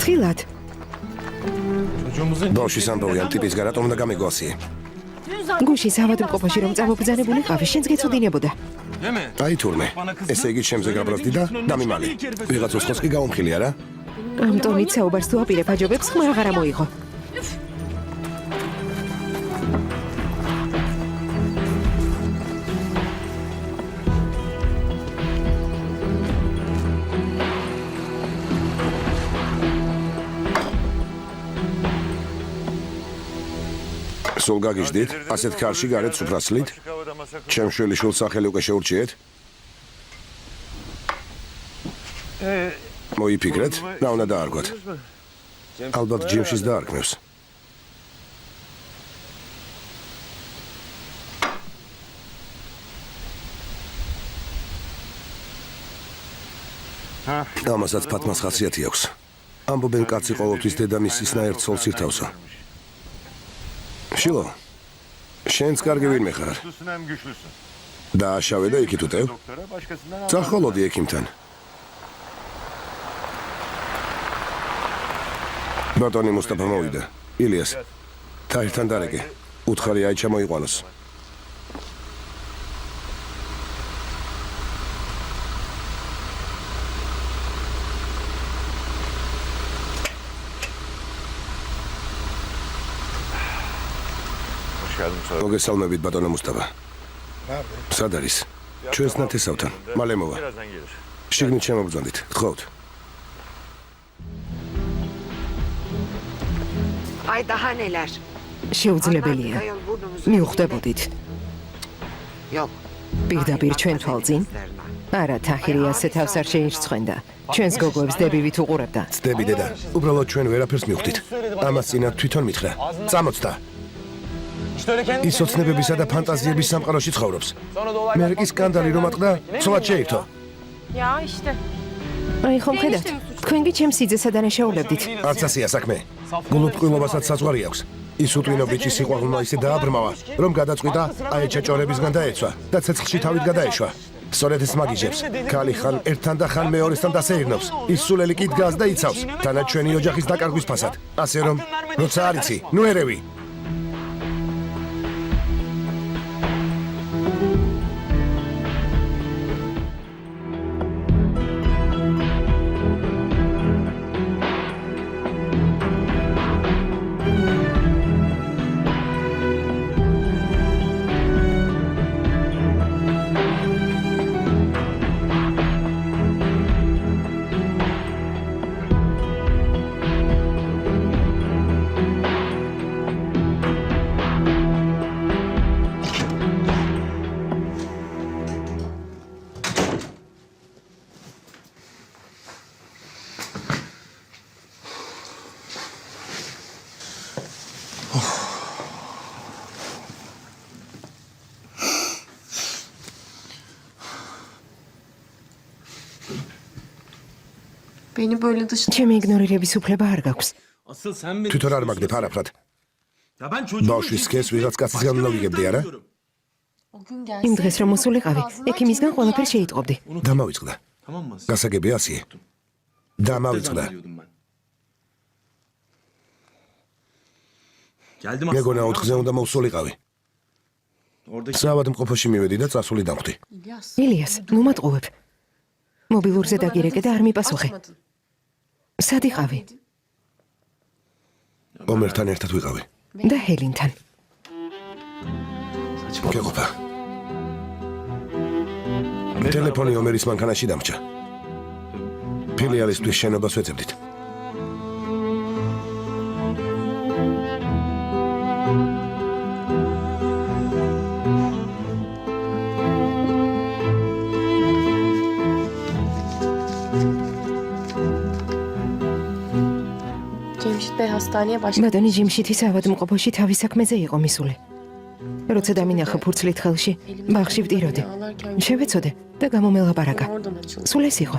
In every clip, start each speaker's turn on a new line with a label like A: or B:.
A: ფრთხილად.
B: ბავშვის ამბავიან ტიპის გარატომ უნდა გამეგვასიე.
A: გუშინ ავადმყოფოში რომ წამობრძანებულიყავი, შენც გეცოდინებოდა.
B: აი თურმე. ესე იგი ჩემზე გაბრაზდი და დამიმალე. ვიღაც უსხოს კი გაუმხილი არა?
A: ამ ტონით საუბარს თუ აპირებ აჯობებს, ხმა აღარ ამოიღო.
B: სულ გაგიჟდით, ასეთ ქარში გარეთ სუფრასლით? ჩემ შვილიშვილს სახელი უკვე შეურჩიეთ? მოიფიქრეთ, რა უნდა დაარქვათ? ალბათ ჯიმშის დაარქმევს. ამასაც ფათმას ხასიათი აქვს. ამბობენ კაცი ყოველთვის დედამისისნაირ ცოლს ირთავსა. შილო, შენც კარგი ვინმე ხარ. დააშავე და იქით უტევ. წახოლოდი ექიმთან. ბატონი მუსტაფა მოვიდა. ილიას, თაირთან დარეგე. უთხარი აი ჩამოიყვანოს. მოგესალმებით ბატონო მუსტაფა. სად არის? ჩვენს ნათესავთან. მალე მოვა. შიგნით შემოგბრძანდით. გთხოვთ.
C: აი დაჰანელარ.
A: შეუძლებელია. მიუხვდებოდით. პირდაპირ ჩვენ თვალწინ? არა, თაჰირი ასე თავს არ შეირცხვენდა. ჩვენს გოგოებს დებივით უყურებდა.
B: ცდები დედა, უბრალოდ ჩვენ ვერაფერს მივხვდით. ამას წინათ თვითონ მითხრა. წამოწდა. ის ოცნებებისა და ფანტაზიების სამყაროში ცხოვრობს. მე კი სკანდალი რომ ატყდა, ცოლად შეირთო.
A: აი ხომ ხედავთ, თქვენ კი ჩემს სიძესა დანაშაულებდით.
B: არც ასეა საქმე. გულუბრყვილობასაც საზღვარი აქვს. ის უტვინო ბიჭის სიყვარულმა ისე დააბრმავა, რომ გადაწყვიტა აი ჩაჭორებისგან დაეცვა და ცეცხლში თავით გადაეშვა. სწორედ ეს მაგიჟებს. ქალი ხან ერთთან და ხან მეორესთან დასეირნობს. ის სულელი კი დგას და იცავს, თანაც ჩვენი ოჯახის დაკარგვის ფასად. ასე რომ, როცა არ იცი, ნუ ერევი.
D: Beni böyle dışında...
A: ჩემი იგნორირების უფლება არ გაქვს.
B: თვითონ არ მაგდებ არაფრად. ბავშვის სქესს ვიღაც კაცისგან უნდა ვიგებდი, არა?
A: იმ დღეს რომ მოსულიყავი, ექიმისგან ყველაფერს შეიტყობდი.
B: დამავიწყდა. გასაგები ასიე. დამავიწყდა. მეგონა 4-ზე უნდა მოვსულიყავი. საავადმყოფოში მივედი და წასული დამხვდი.
A: ილიას, ნუ მატყუებ. მობილურზე დაგირეკე და არ მიპასუხე. სად იყავი?
B: ომერთან ერთად ვიყავი.
A: და ჰელინთან.
B: გეყოფა. ტელეფონი ომერის მანქანაში დამჭა. ფილიალისთვის შენობას ვეძებდით. ბატონი
A: ჯიმშითის ავადმყოფოში თავის საქმეზე იყო მისული. როცა დამინახა ფურცლით ხელში, ბაღში ვტიროდი. შევეცოდე და გამომელაპარაკა. სულ ეს იყო.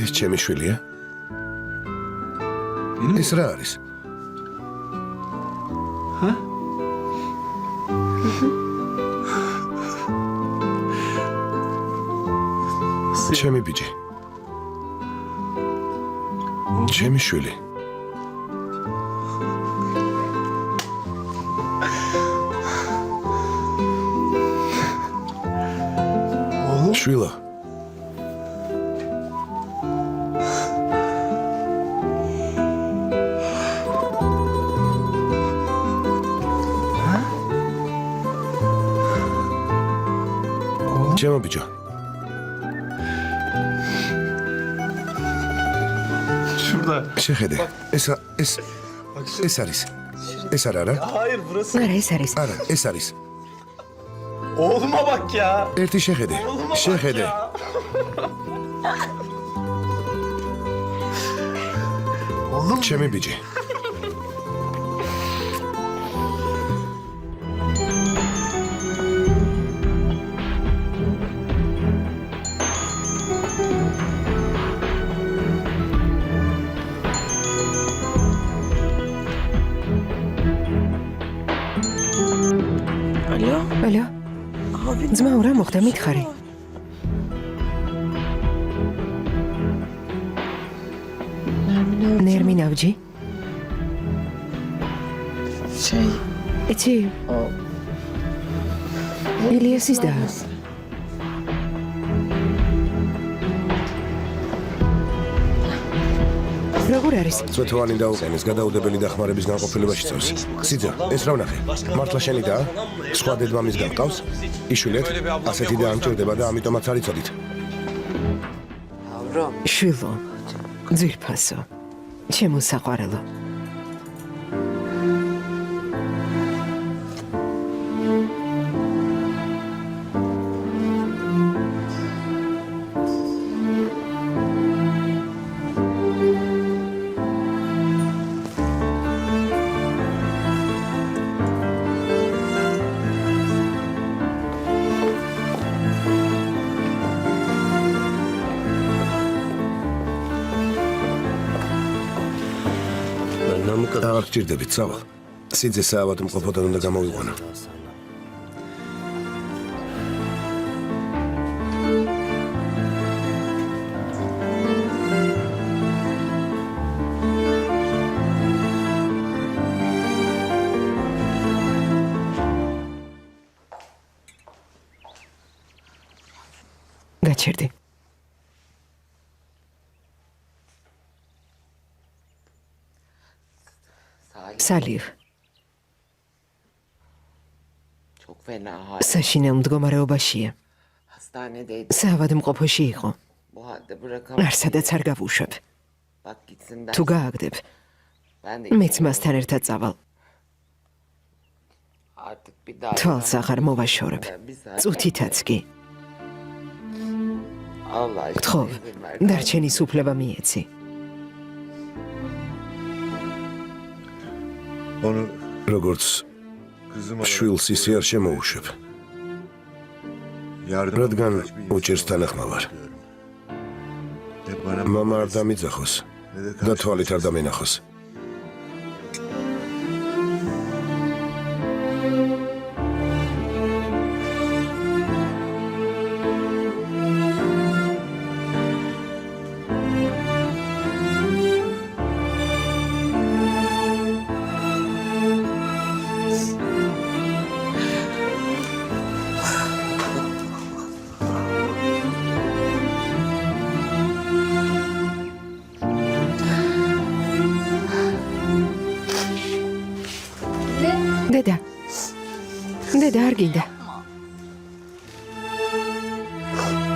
B: ეს ჩემი შვილია? ეს რა არის? ჩემი ბიჭი. ჩემი შვილი. შვილო. ჩემო ბიჭო. შეხედე, ეს არის. ეს არა რა?
E: Hayır burası.
A: არა, ეს არის.
B: არა, ეს არის.
E: Oğluma bak ya.
B: ერთი შეხედე.
E: Oğluma bak
B: შეხედე.
E: ya. Oğlum
B: ჩემი ბიჭი.
A: ალო? ძმაო, რა მოხდა, მითხარი? ნერმინ ავჯი? იცი, ილიასის და. როგორ არის?
B: წვეთოვანი დაუყენეს გადაუდებელი დახმარების განყოფილებაში წევს. სიძა, ეს რა ვნახე? მართლა შენი და? სხვა დედმამის გამყავს? იშვილეთ, ასეთი და ამჭირდება და ამიტომაც არ იცოდით.
A: შვილო, ძვირფასო, ჩემო საყვარელო.
B: აღარ გჭირდებით, წავალ. სიძე საავადმყოფოდან უნდა გამოვიყვანო.
A: გაჩერდი. სალივ. საშინელ მდგომარეობაშია. საავადმყოფოში იყო. არ სადაც არ გავუშვებ. თუ გააგდებ, მეც მასთან ერთად წავალ. თვალს აღარ მოვაშორებ. წუთითაც კი. გთხოვ, დარჩენის უფლება მიეცი.
B: როგორც შვილს ისე არ შემოუშვებ. რადგან უჭერს თანახმა ვარ. მამა არ დამიძახოს და თვალით არ დამენახოს. დედა არ გინდა.